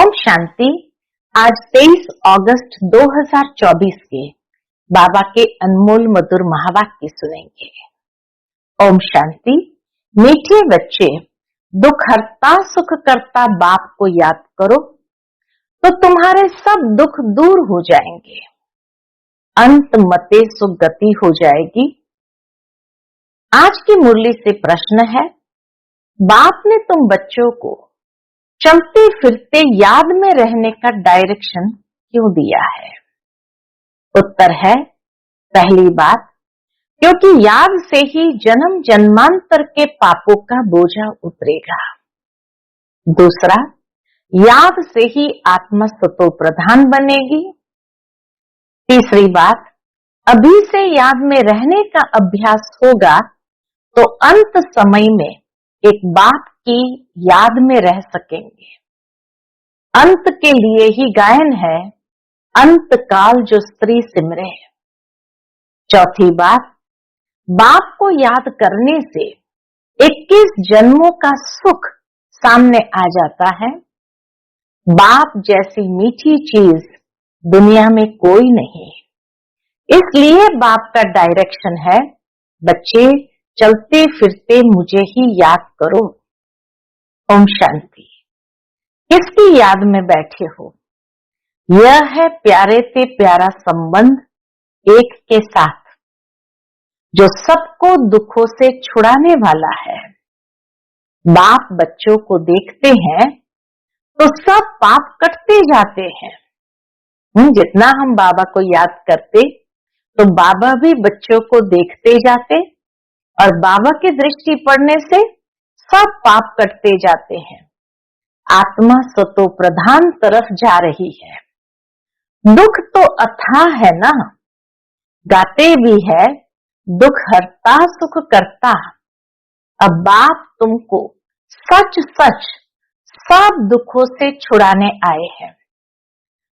ओम शांति। आज 23 अगस्त 2024 के बाबा के अनमोल मधुर महावाक्य सुनेंगे। ओम शांति। मीठे बच्चे, दुख हरता सुख करता बाप को याद करो तो तुम्हारे सब दुख दूर हो जाएंगे। अंत मते सुख गति हो जाएगी। आज की मुरली से प्रश्न है, बाप ने तुम बच्चों को चलते फिरते याद में रहने का डायरेक्शन क्यों दिया है? उत्तर है, पहली बात, क्योंकि याद से ही जन्म जन्मांतर के पापों का बोझा उतरेगा। दूसरा, याद से ही आत्मा सतो प्रधान बनेगी। तीसरी बात, अभी से याद में रहने का अभ्यास होगा तो अंत समय में एक बाप की याद में रह सकेंगे। अंत के लिए ही गायन है, अंत काल जो स्त्री सिमरे। चौथी बात, बाप को याद करने से 21 जन्मों का सुख सामने आ जाता है। बाप जैसी मीठी चीज दुनिया में कोई नहीं। इसलिए बाप का डायरेक्शन है, बच्चे चलते फिरते मुझे ही याद करो। ओम शांति। किसकी याद में बैठे हो? यह है प्यारे से प्यारा संबंध एक के साथ, जो सबको दुखों से छुड़ाने वाला है। बाप बच्चों को देखते हैं तो सब पाप कटते जाते हैं। जितना हम बाबा को याद करते तो बाबा भी बच्चों को देखते जाते और बाबा की दृष्टि पड़ने से सब पाप कटते जाते हैं। आत्मा सतो प्रधान तरफ जा रही है। दुख तो अथाह है ना, गाते भी है, दुख हरता सुख करता। अब बाप तुमको सच सच सब दुखों से छुड़ाने आए हैं।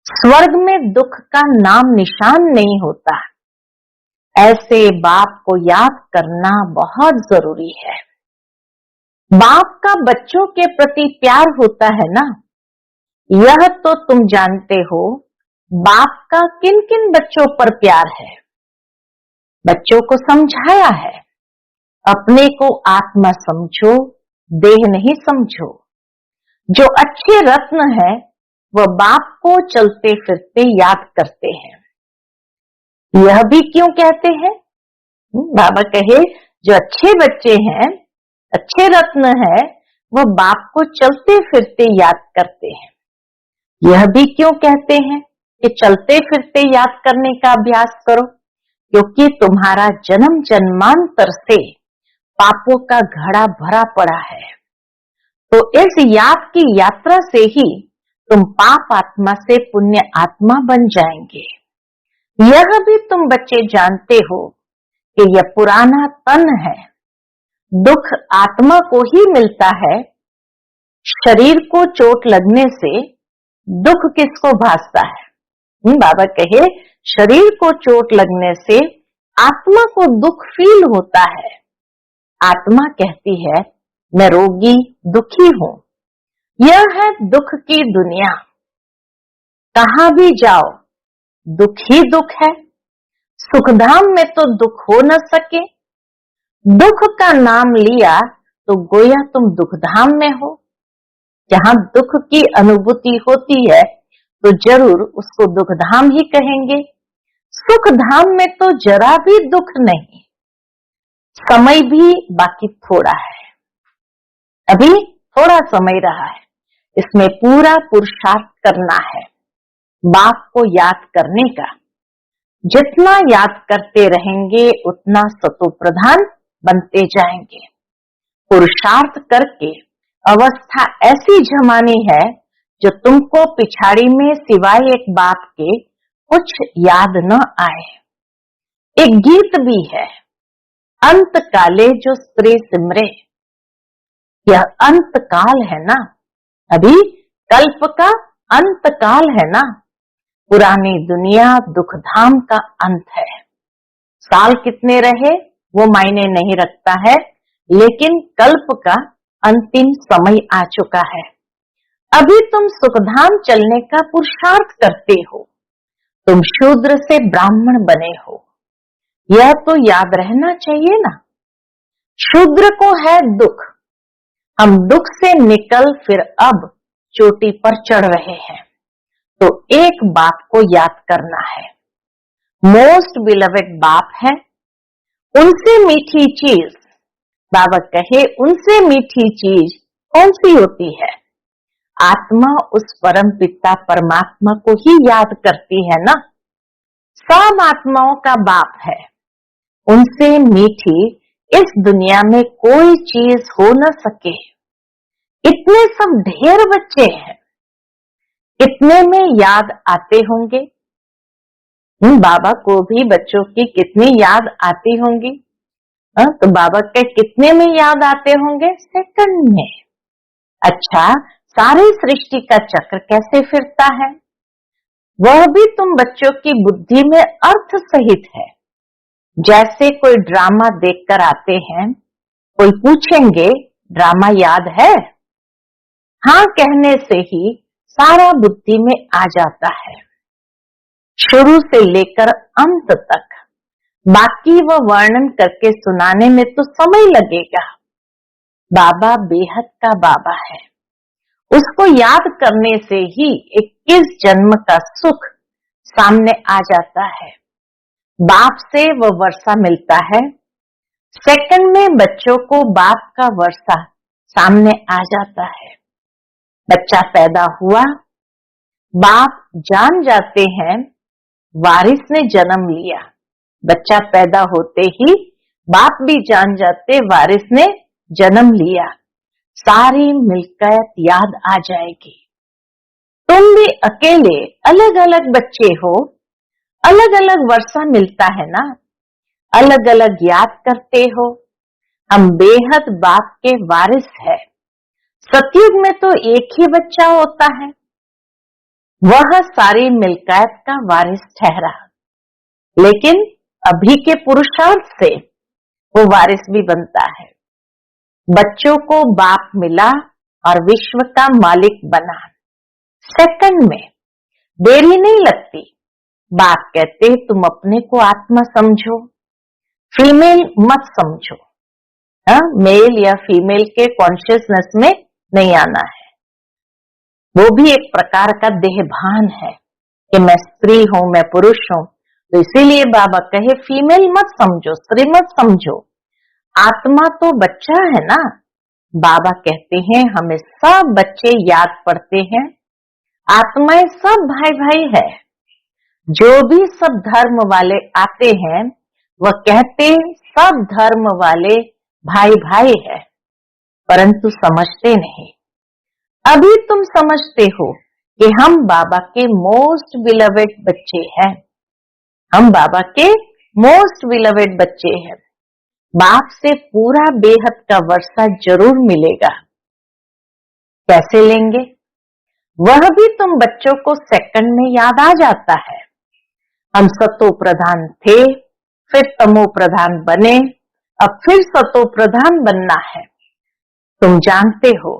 स्वर्ग में दुख का नाम निशान नहीं होता। ऐसे बाप को याद करना बहुत जरूरी है। बाप का बच्चों के प्रति प्यार होता है ना, यह तो तुम जानते हो। बाप का किन किन बच्चों पर प्यार है? बच्चों को समझाया है, अपने को आत्मा समझो, देह नहीं समझो। जो अच्छे रत्न है वह बाप को चलते फिरते याद करते हैं। यह भी क्यों कहते हैं? बाबा कहे, जो अच्छे बच्चे हैं, अच्छे रत्न है, वह बाप को चलते फिरते याद करते हैं। यह भी क्यों कहते हैं कि चलते फिरते याद करने का अभ्यास करो? क्योंकि तुम्हारा जन्म जन्मांतर से पापों का घड़ा भरा पड़ा है। तो इस याद की यात्रा से ही तुम पाप आत्मा से पुण्य आत्मा बन जाएंगे। यह भी तुम बच्चे जानते हो कि यह पुराना तन है। दुख आत्मा को ही मिलता है। शरीर को चोट लगने से दुख किसको भासता है? बाबा कहे, शरीर को चोट लगने से आत्मा को दुख फील होता है। आत्मा कहती है, मैं रोगी दुखी हूं। यह है दुख की दुनिया। कहां भी जाओ दुख ही दुख है। सुखधाम में तो दुख हो न सके। दुख का नाम लिया तो गोया तुम दुखधाम में हो। जहां दुख की अनुभूति होती है तो जरूर उसको दुखधाम ही कहेंगे। सुखधाम में तो जरा भी दुख नहीं। समय भी बाकी थोड़ा है। अभी थोड़ा समय रहा है, इसमें पूरा पुरुषार्थ करना है बाप को याद करने का। जितना याद करते रहेंगे उतना सतो प्रधान बनते जाएंगे। पुरुषार्थ करके अवस्था ऐसी जमानी है जो तुमको पिछाड़ी में सिवाय एक बाप के कुछ याद न आए। एक गीत भी है, अंत काले जो स्त्री सिमरे। यह अंत काल है ना, अभी कल्प का अंत काल है ना। पुरानी दुनिया दुखधाम का अंत है। साल कितने रहे वो मायने नहीं रखता है, लेकिन कल्प का अंतिम समय आ चुका है। अभी तुम सुखधाम चलने का पुरुषार्थ करते हो, तुम शूद्र से ब्राह्मण बने हो, यह तो याद रहना चाहिए ना। शूद्र को है दुख, हम दुख से निकल फिर अब चोटी पर चढ़ रहे हैं। तो एक बात को याद करना है, मोस्ट बिलवेड बाप है, उनसे मीठी चीज, बाबा कहे उनसे मीठी चीज कौन सी होती है? आत्मा उस परम पिता परमात्मा को ही याद करती है ना। सब आत्माओं का बाप है, उनसे मीठी इस दुनिया में कोई चीज हो न सके। इतने सब ढेर बच्चे हैं, कितने में याद आते होंगे? बाबा को भी बच्चों की कितनी याद आती होंगी? तो बाबा के कितने में याद आते होंगे? सेकंड में। अच्छा, सारी सृष्टि का चक्र कैसे फिरता है वह भी तुम बच्चों की बुद्धि में अर्थ सहित है। जैसे कोई ड्रामा देखकर आते हैं, कोई पूछेंगे ड्रामा याद है? हाँ कहने से ही सारा बुद्धि में आ जाता है, शुरू से लेकर अंत तक। बाकी वह वर्णन करके सुनाने में तो समय लगेगा। बाबा बेहद का बाबा है, उसको याद करने से ही 21 जन्म का सुख सामने आ जाता है। बाप से वह वर्षा मिलता है, सेकंड में बच्चों को बाप का वर्षा सामने आ जाता है। बच्चा पैदा हुआ, बाप जान जाते हैं वारिस ने जन्म लिया। बच्चा पैदा होते ही बाप भी जान जाते वारिस ने जन्म लिया। सारी मिल्कियत याद आ जाएगी। तुम भी अकेले अलग अलग बच्चे हो, अलग अलग वर्षा मिलता है ना, अलग अलग याद करते हो। हम बेहद बाप के वारिस है। सतयुग में तो एक ही बच्चा होता है, वह सारी मिल्कियत का वारिस ठहरा, लेकिन अभी के पुरुषार्थ से वो वारिस भी बनता है। बच्चों को बाप मिला और विश्व का मालिक बना। सेकंड में देरी नहीं लगती। बाप कहते तुम अपने को आत्मा समझो, फीमेल मत समझो। मेल या फीमेल के कॉन्शियसनेस में नहीं आना है। वो भी एक प्रकार का देहभान है कि मैं स्त्री हूं, मैं पुरुष हूं। तो इसीलिए बाबा कहे फीमेल मत समझो, स्त्री मत समझो, आत्मा तो बच्चा है ना। बाबा कहते हैं हमें सब बच्चे याद पड़ते हैं, आत्माएं सब भाई भाई है। जो भी सब धर्म वाले आते हैं वह कहते सब धर्म वाले भाई भाई है, परंतु समझते नहीं। अभी तुम समझते हो कि हम बाबा के मोस्ट बिलवेड बच्चे हैं, हम बाबा के मोस्ट बिलवेड बच्चे हैं। बाप से पूरा बेहद का वर्षा जरूर मिलेगा। कैसे लेंगे वह भी तुम बच्चों को सेकंड में याद आ जाता है। हम सतो प्रधान थे, फिर तमो प्रधान बने, अब फिर सतो प्रधान बनना है। तुम जानते हो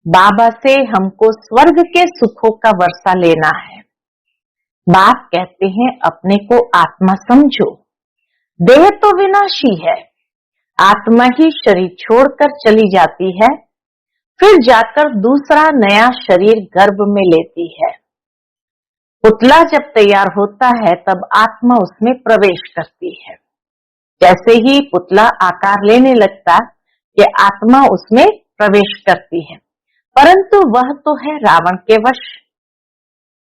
बाबा से हमको स्वर्ग के सुखों का वर्षा लेना है। बाप कहते हैं अपने को आत्मा समझो। देह तो विनाशी है, आत्मा ही शरीर छोड़कर चली जाती है, फिर जाकर दूसरा नया शरीर गर्भ में लेती है। पुतला जब तैयार होता है तब आत्मा उसमें प्रवेश करती है। जैसे ही पुतला आकार लेने लगता कि आत्मा उसमें प्रवेश करती है, परंतु वह तो है रावण के वश,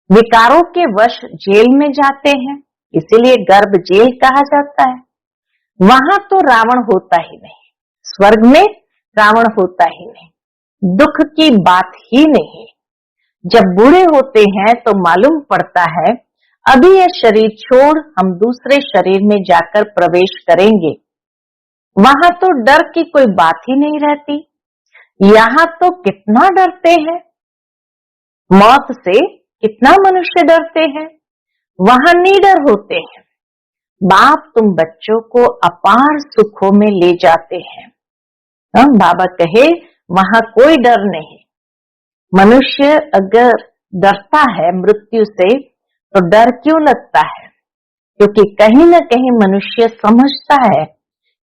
विकारों के वश जेल में जाते हैं, इसीलिए गर्भ जेल कहा जाता है। वहां तो रावण होता ही नहीं, स्वर्ग में रावण होता ही नहीं, दुख की बात ही नहीं। जब बूढ़े होते हैं तो मालूम पड़ता है अभी यह शरीर छोड़ हम दूसरे शरीर में जाकर प्रवेश करेंगे। वहां तो डर की कोई बात ही नहीं रहती। यहाँ तो कितना डरते हैं, मौत से कितना मनुष्य डरते हैं, वहां निडर होते हैं। बाप तुम बच्चों को अपार सुखों में ले जाते हैं। बाबा कहे वहां कोई डर नहीं, मनुष्य अगर डरता है मृत्यु से तो डर क्यों लगता है? क्योंकि कहीं न कहीं मनुष्य समझता है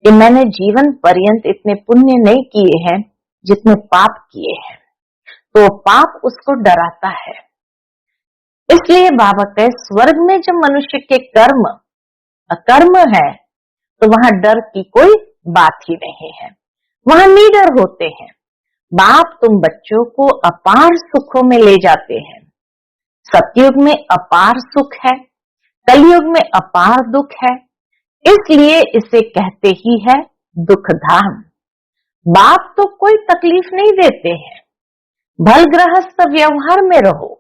कि मैंने जीवन पर्यंत इतने पुण्य नहीं किए हैं जितने पाप किए हैं, तो पाप उसको डराता है। इसलिए बाबा कहे स्वर्ग में जब मनुष्य के कर्म अकर्म है तो वहां डर की कोई बात ही नहीं है, वहां निडर होते हैं। बाप तुम बच्चों को अपार सुखों में ले जाते हैं। सतयुग में अपार सुख है, कलयुग में अपार दुख है, इसलिए इसे कहते ही है दुख धाम। बाप तो कोई तकलीफ नहीं देते हैं, भल गृहस्थ व्यवहार में रहो,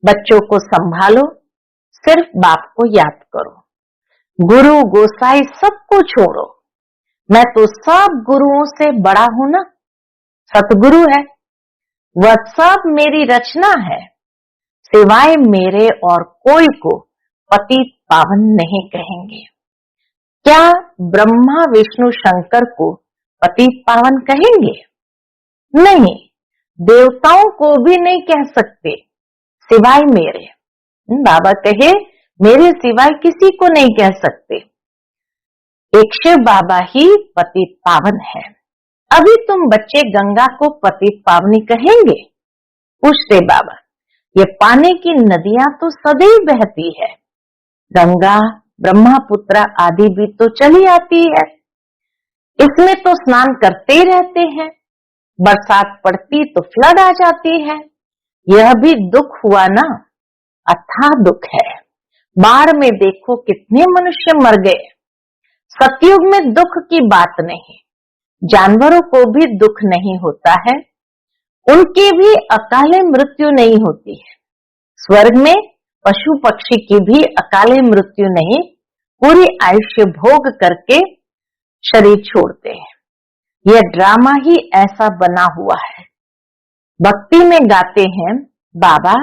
बच्चों को संभालो, सिर्फ बाप को याद करो। गुरु गोसाई सबको छोड़ो, मैं तो सब गुरुओं से बड़ा हूं ना, सतगुरु है, वह सब मेरी रचना है, सिवाय मेरे और कोई को पतित पावन नहीं कहेंगे। क्या ब्रह्मा विष्णु शंकर को पतित पावन कहेंगे? नहीं, देवताओं को भी नहीं कह सकते सिवाय मेरे। बाबा कहे मेरे सिवाय किसी को नहीं कह सकते, एक शिव बाबा ही पतित पावन है। अभी तुम बच्चे गंगा को पतित पावनी कहेंगे? पूछते बाबा, ये पानी की नदियां तो सदैव बहती है, गंगा ब्रह्मपुत्र आदि भी तो चली आती है, इसमें तो स्नान करते ही रहते हैं, बरसात पड़ती तो फ्लड आ जाती है, यह भी दुख हुआ ना, अथाह दुख है। बाढ़ में देखो कितने मनुष्य मर गए। सतयुग में दुख की बात नहीं, जानवरों को भी दुख नहीं होता है, उनकी भी अकाले मृत्यु नहीं होती है। स्वर्ग में पशु पक्षी की भी अकाले मृत्यु नहीं, पूरी आयुष्य भोग करके शरीर छोड़ते हैं। यह ड्रामा ही ऐसा बना हुआ है। भक्ति में गाते हैं, बाबा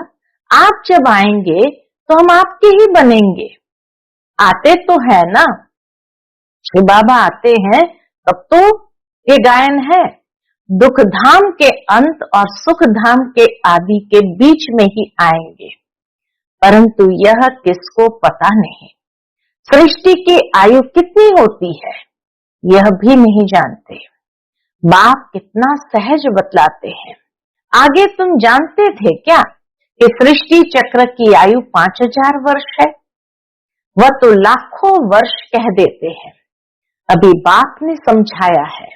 आप जब आएंगे तो हम आपके ही बनेंगे। आते तो है ना, श्री बाबा आते हैं तब तो ये गायन है। दुख धाम के अंत और सुख धाम के आदि के बीच में ही आएंगे, परंतु यह किसको पता नहीं। सृष्टि की आयु कितनी होती है यह भी नहीं जानते। बाप कितना सहज बतलाते हैं। आगे तुम जानते थे क्या कि सृष्टि चक्र की आयु 5000 वर्ष है? वह तो लाखों वर्ष कह देते हैं। अभी बाप ने समझाया है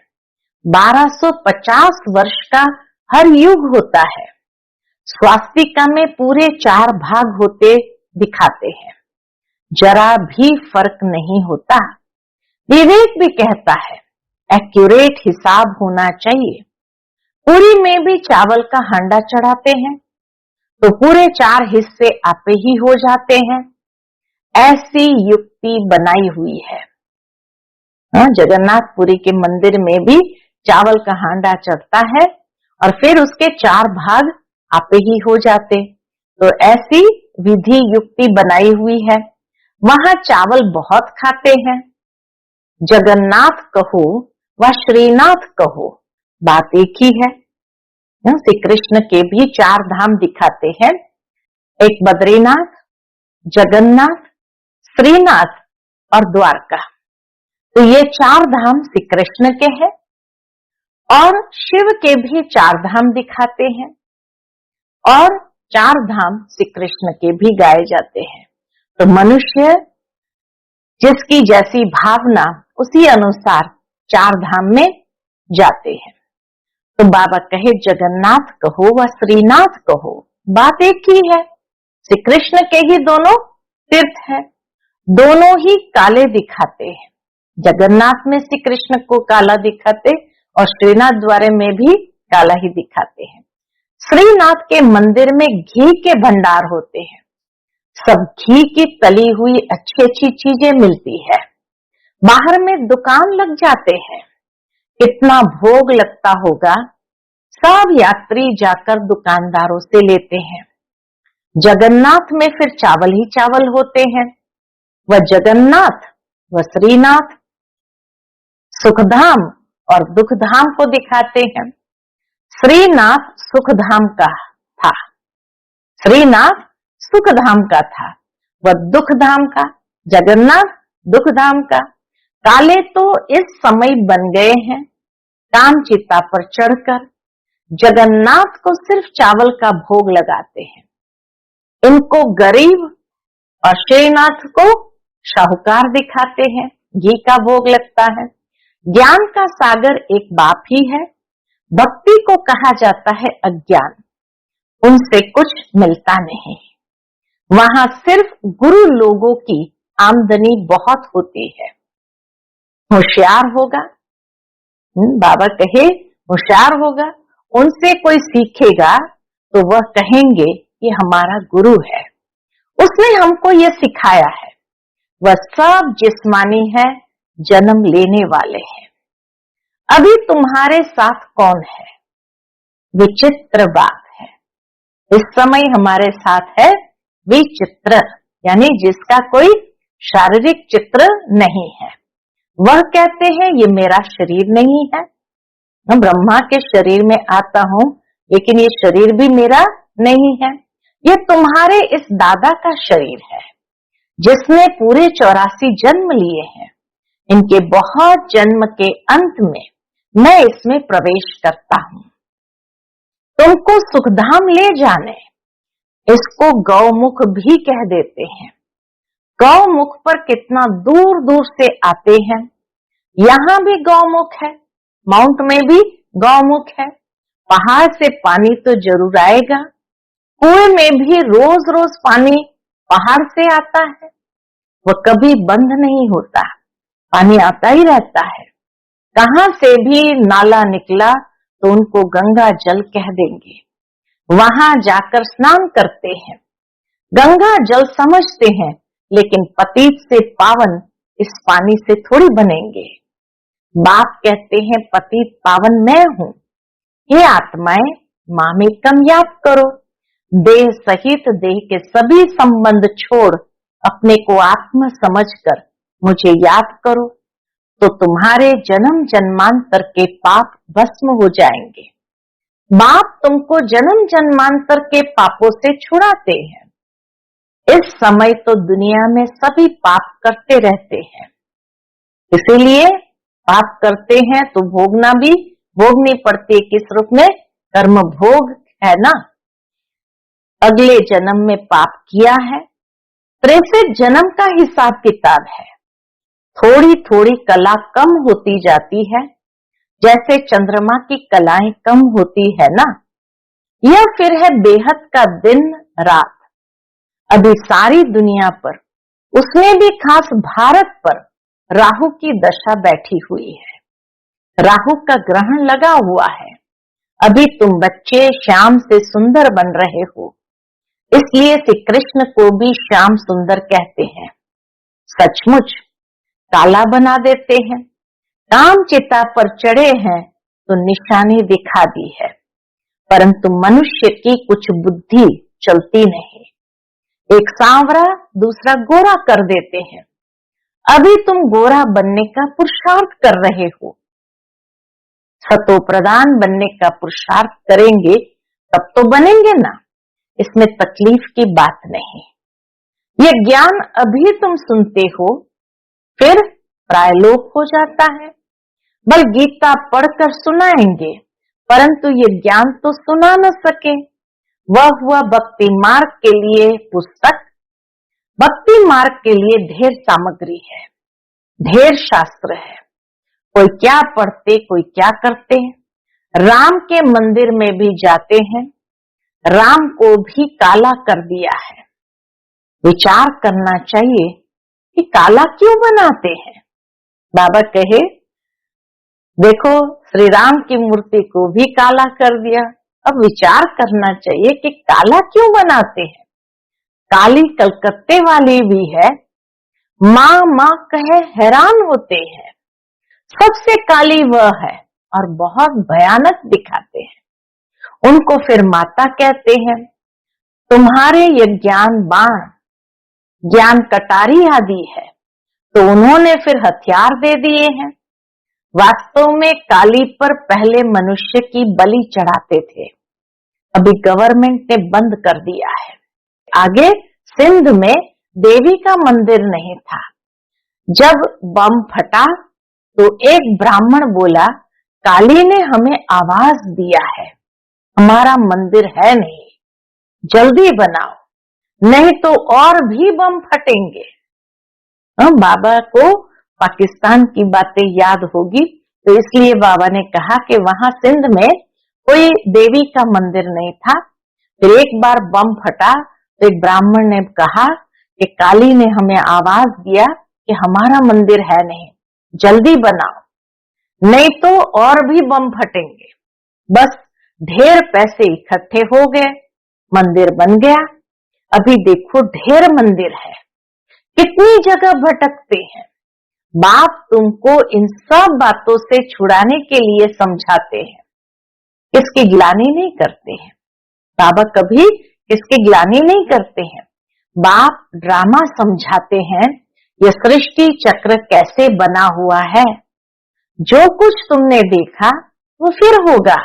1250 वर्ष का हर युग होता है। स्वास्तिका में पूरे 4 भाग होते दिखाते हैं, जरा भी फर्क नहीं होता। विवेक भी कहता है एक्यूरेट हिसाब होना चाहिए। पूरी में भी चावल का हांडा चढ़ाते हैं तो पूरे 4 हिस्से आपे ही हो जाते हैं, ऐसी युक्ति बनाई हुई है। जगन्नाथपुरी के मंदिर में भी चावल का हांडा चढ़ता है और फिर उसके 4 भाग आपे ही हो जाते, तो ऐसी विधि युक्ति बनाई हुई है। वहां चावल बहुत खाते हैं। जगन्नाथ कहो व श्रीनाथ कहो, बात एक ही है। श्री कृष्ण के भी 4 धाम दिखाते हैं, एक बद्रीनाथ, जगन्नाथ, श्रीनाथ और द्वारका। तो ये 4 धाम श्री कृष्ण के हैं और शिव के भी 4 धाम दिखाते हैं और 4 धाम श्री कृष्ण के भी गाए जाते हैं। तो मनुष्य जिसकी जैसी भावना उसी अनुसार 4 धाम में जाते हैं। तो बाबा कहे जगन्नाथ कहो व श्रीनाथ कहो, बात एक ही है। श्री कृष्ण के ही दोनों तीर्थ है, दोनों ही काले दिखाते हैं। जगन्नाथ में श्री कृष्ण को काला दिखाते और श्रीनाथ द्वारे में भी काला ही दिखाते हैं। श्रीनाथ के मंदिर में घी के भंडार होते हैं, सब घी की तली हुई अच्छी अच्छी चीजें मिलती है। बाहर में दुकान लग जाते हैं, कितना भोग लगता होगा, सब यात्री जाकर दुकानदारों से लेते हैं। जगन्नाथ में फिर चावल ही चावल होते हैं। वह जगन्नाथ व श्रीनाथ सुखधाम और दुखधाम को दिखाते हैं। श्रीनाथ सुखधाम का श्रीनाथ सुख धाम का था, वह दुख धाम का, जगन्नाथ दुख धाम का। काले तो इस समय बन गए हैं काम चिता पर चढ़कर, जगन्नाथ को सिर्फ चावल का भोग लगाते हैं, इनको गरीब और श्रीनाथ को शाहूकार दिखाते हैं, घी का भोग लगता है। ज्ञान का सागर एक बाप ही है, भक्ति को कहा जाता है अज्ञान, उनसे कुछ मिलता नहीं। वहां सिर्फ गुरु लोगों की आमदनी बहुत होती है। होशियार होगा, बाबा कहे होशियार होगा, उनसे कोई सीखेगा तो वह कहेंगे ये हमारा गुरु है, उसने हमको ये सिखाया है। वह सब जिस्मानी है, जन्म लेने वाले हैं। अभी तुम्हारे साथ कौन है? विचित्र बात है, इस समय हमारे साथ है विचित्र, यानी जिसका कोई शारीरिक चित्र नहीं है। वह कहते हैं ये मेरा शरीर नहीं है, मैं ब्रह्मा के शरीर में आता हूं, लेकिन ये शरीर भी मेरा नहीं है, ये तुम्हारे इस दादा का शरीर है जिसने पूरे 84 जन्म लिए हैं। इनके बहुत जन्म के अंत में मैं इसमें प्रवेश करता हूं, तुमको सुखधाम ले जाने। इसको गौमुख भी कह देते हैं। गौमुख पर कितना दूर दूर से आते हैं, यहाँ भी गौमुख है, माउंट में भी गौमुख है। पहाड़ से पानी तो जरूर आएगा, कुएं में भी रोज रोज पानी पहाड़ से आता है, वह कभी बंद नहीं होता, पानी आता ही रहता है। कहां से भी नाला निकला तो उनको गंगा जल कह देंगे, वहां जाकर स्नान करते हैं, गंगा जल समझते हैं, लेकिन पतित से पावन इस पानी से थोड़ी बनेंगे। बाप कहते हैं पतित पावन मैं हूं, हे आत्माएं मां में कम याद करो, देह सहित देह के सभी संबंध छोड़ अपने को आत्मा समझकर मुझे याद करो, तो तुम्हारे जन्म जन्मांतर के पाप भस्म हो जाएंगे। बाप तुमको जन्म जन्मांतर के पापों से छुड़ाते हैं। इस समय तो दुनिया में सभी पाप करते रहते हैं, इसीलिए पाप करते हैं तो भोगनी पड़ती है। किस रूप में? कर्म भोग है ना। अगले जन्म में पाप किया है, 63 जन्म का हिसाब किताब है। थोड़ी थोड़ी कला कम होती जाती है, जैसे चंद्रमा की कलाएं कम होती है ना। यह फिर है बेहद का दिन रात। अभी सारी दुनिया पर, उसमें भी खास भारत पर राहु की दशा बैठी हुई है, राहु का ग्रहण लगा हुआ है। अभी तुम बच्चे श्याम से सुंदर बन रहे हो, इसलिए श्री कृष्ण को भी श्याम सुंदर कहते हैं। सचमुच काला बना देते हैं, काम चिता पर चढ़े हैं तो निशानी दिखा दी है, परंतु मनुष्य की कुछ बुद्धि चलती नहीं। एक सांवरा दूसरा गोरा कर देते हैं। अभी तुम गोरा बनने का पुरुषार्थ कर रहे हो, सतो प्रधान बनने का पुरुषार्थ करेंगे तब तो बनेंगे ना, इसमें तकलीफ की बात नहीं। ये ज्ञान अभी तुम सुनते हो, फिर प्रायलोक हो जाता है। बल गीता पढ़कर सुनाएंगे, परंतु ये ज्ञान तो सुना न सके। वह हुआ भक्ति मार्ग के लिए पुस्तक, भक्ति मार्ग के लिए ढेर सामग्री है, ढेर शास्त्र है। कोई क्या पढ़ते, कोई क्या करते हैं। राम के मंदिर में भी जाते हैं, राम को भी काला कर दिया है। विचार करना चाहिए कि काला क्यों बनाते हैं। बाबा कहे देखो श्री राम की मूर्ति को भी काला कर दिया, अब विचार करना चाहिए कि काला क्यों बनाते हैं। काली कलकत्ते वाली भी है, माँ माँ कहे हैरान होते हैं। सबसे काली वह है और बहुत भयानक दिखाते हैं, उनको फिर माता कहते हैं। तुम्हारे ये ज्ञान बाण, ज्ञान कटारी आदि है, तो उन्होंने फिर हथियार दे दिए हैं। वास्तव में काली पर पहले मनुष्य की बलि चढ़ाते थे, अभी गवर्नमेंट ने बंद कर दिया है। आगे सिंध में देवी का मंदिर नहीं था। जब बम फटा तो एक ब्राह्मण बोला, काली ने हमें आवाज दिया है, हमारा मंदिर है नहीं, जल्दी बनाओ, नहीं तो और भी बम फटेंगे। बाबा को पाकिस्तान की बातें याद होगी, तो इसलिए बाबा ने कहा कि वहां सिंध में कोई देवी का मंदिर नहीं था। फिर एक बार बम फटा तो एक ब्राह्मण ने कहा कि काली ने हमें आवाज दिया कि हमारा मंदिर है नहीं, जल्दी बनाओ, नहीं तो और भी बम फटेंगे। बस ढेर पैसे इकट्ठे हो गए, मंदिर बन गया। अभी देखो ढेर मंदिर है, कितनी जगह भटकते हैं। बाप तुमको इन सब बातों से छुड़ाने के लिए समझाते हैं, इसकी गिलानी नहीं करते हैं। बाबा कभी इसकी गिलानी नहीं करते हैं। बाप ड्रामा समझाते हैं, यह सृष्टि चक्र कैसे बना हुआ है। जो कुछ तुमने देखा वो फिर होगा,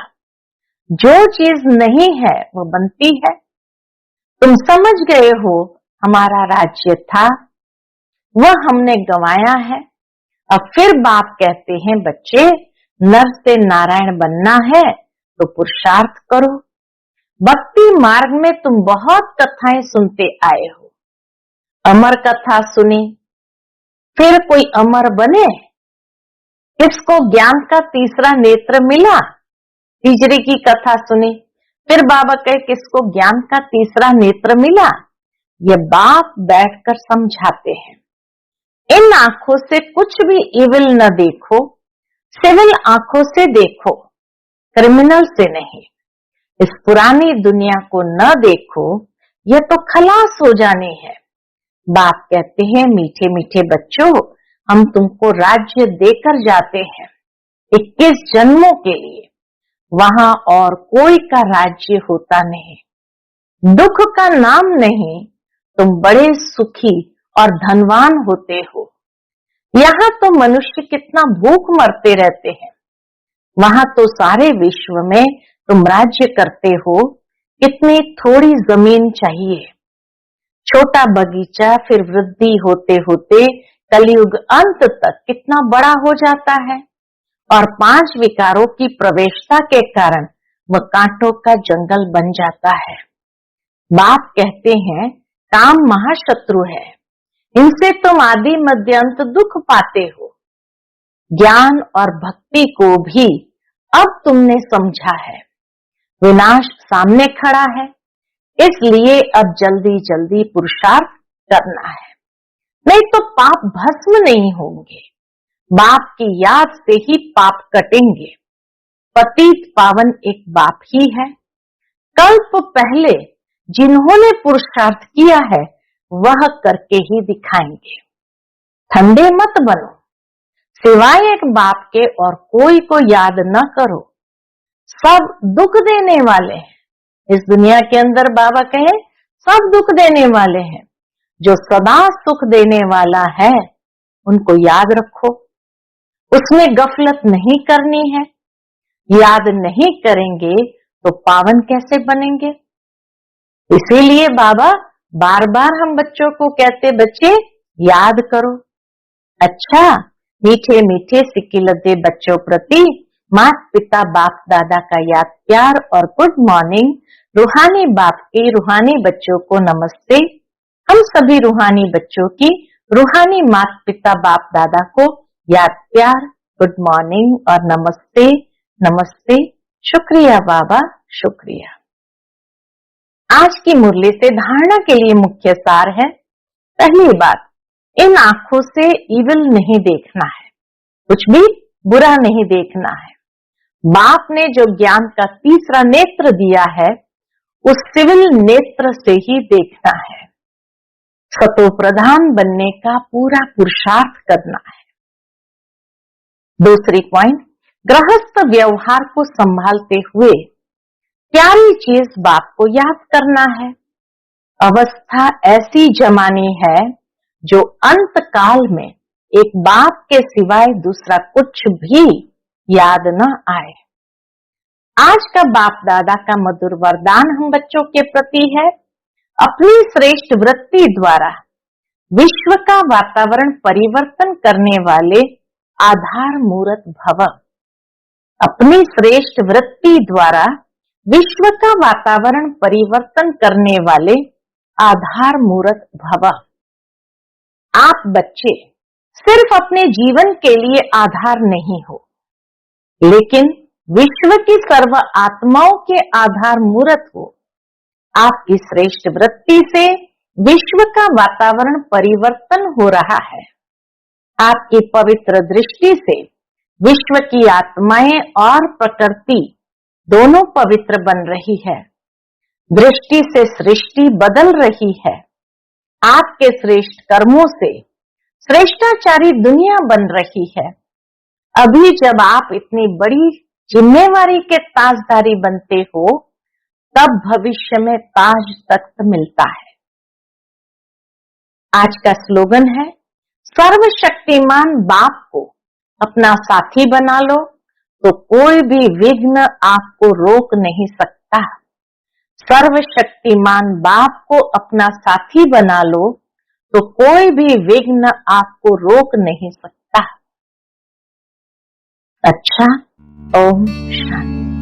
जो चीज नहीं है वो बनती है। तुम समझ गए हो हमारा राज्य था, वह हमने गंवाया है। अब फिर बाप कहते हैं, बच्चे नर से नारायण बनना है तो पुरुषार्थ करो। भक्ति मार्ग में तुम बहुत कथाएं सुनते आए हो, अमर कथा सुनी, फिर कोई अमर बने? किसको ज्ञान का तीसरा नेत्र मिला? तीसरे की कथा सुनी, फिर बाबा कहे किसको ज्ञान का तीसरा नेत्र मिला? ये बाप बैठकर समझाते हैं। इन आंखों से कुछ भी इविल न देखो, सिविल आंखों से देखो, क्रिमिनल से नहीं। इस पुरानी दुनिया को न देखो, यह तो खलास हो जानी है। बाप कहते हैं, मीठे मीठे बच्चों, हम तुमको राज्य देकर जाते हैं 21 जन्मों के लिए। वहां और कोई का राज्य होता नहीं, दुख का नाम नहीं, तुम बड़े सुखी और धनवान होते हो। यहाँ तो मनुष्य कितना भूख मरते रहते हैं, वहां तो सारे विश्व में तुम राज्य करते हो। कितनी थोड़ी जमीन चाहिए, छोटा बगीचा फिर वृद्धि होते होते कलयुग अंत तक कितना बड़ा हो जाता है, और 5 विकारों की प्रवेशता के कारण वह कांटों का जंगल बन जाता है। बाप कहते हैं, काम महाशत्रु है, इनसे तुम आदि मध्य अंत दुख पाते हो। ज्ञान और भक्ति को भी अब तुमने समझा है, विनाश सामने खड़ा है, इसलिए अब जल्दी जल्दी पुरुषार्थ करना है, नहीं तो पाप भस्म नहीं होंगे। बाप की याद से ही पाप कटेंगे। पतित पावन एक बाप ही है। कल्प पहले जिन्होंने पुरुषार्थ किया है वह करके ही दिखाएंगे। ठंडे मत बनो, सिवाय एक बाप के और कोई को याद न करो। सब दुख देने वाले हैं इस दुनिया के अंदर। बाबा कहे सब दुख देने वाले हैं, जो सदा सुख देने वाला है उनको याद रखो, उसमें गफलत नहीं करनी है। याद नहीं करेंगे तो पावन कैसे बनेंगे? इसीलिए बाबा बार बार हम बच्चों को कहते, बच्चे याद करो। अच्छा, मीठे मीठे सिक्किलद्दे बच्चों प्रति माता पिता बाप दादा का याद प्यार और गुड मॉर्निंग। रूहानी बाप के रूहानी बच्चों को नमस्ते। हम सभी रूहानी बच्चों की रूहानी माता पिता बाप दादा को याद प्यार, गुड मॉर्निंग और नमस्ते नमस्ते। शुक्रिया बाबा, शुक्रिया। आज की मुरली से धारणा के लिए मुख्य सार है, पहली बात, इन आंखों से इविल नहीं देखना है, कुछ भी बुरा नहीं देखना है। बाप ने जो ज्ञान का तीसरा नेत्र दिया है उस सिविल नेत्र से ही देखना है। सतो प्रधान बनने का पूरा पुरुषार्थ करना है। दूसरी पॉइंट, गृहस्थ व्यवहार को संभालते हुए प्यारी चीज बाप को याद करना है। अवस्था ऐसी जमानी है जो अंत काल में एक बाप के सिवाय दूसरा कुछ भी याद न आए। आज का बाप दादा का मधुर वरदान हम बच्चों के प्रति है, अपनी श्रेष्ठ वृत्ति द्वारा विश्व का वातावरण परिवर्तन करने वाले आधार मूर्त भव। अपनी श्रेष्ठ वृत्ति द्वारा विश्व का वातावरण परिवर्तन करने वाले आधार मूर्त भव। आप बच्चे सिर्फ अपने जीवन के लिए आधार नहीं हो, लेकिन विश्व की सर्व आत्माओं के आधार मूर्त हो। आपकी श्रेष्ठ वृत्ति से विश्व का वातावरण परिवर्तन हो रहा है। आपकी पवित्र दृष्टि से विश्व की आत्माएं और प्रकृति दोनों पवित्र बन रही है। दृष्टि से सृष्टि बदल रही है। आपके श्रेष्ठ कर्मों से श्रेष्ठाचारी दुनिया बन रही है। अभी जब आप इतनी बड़ी जिम्मेवारी के ताजदारी बनते हो, तब भविष्य में ताज तख्त मिलता है। आज का स्लोगन है, सर्वशक्तिमान बाप को अपना साथी बना लो तो कोई भी विघ्न आपको रोक नहीं सकता। सर्वशक्तिमान बाप को अपना साथी बना लो तो कोई भी विघ्न आपको रोक नहीं सकता। अच्छा, ओम शांति।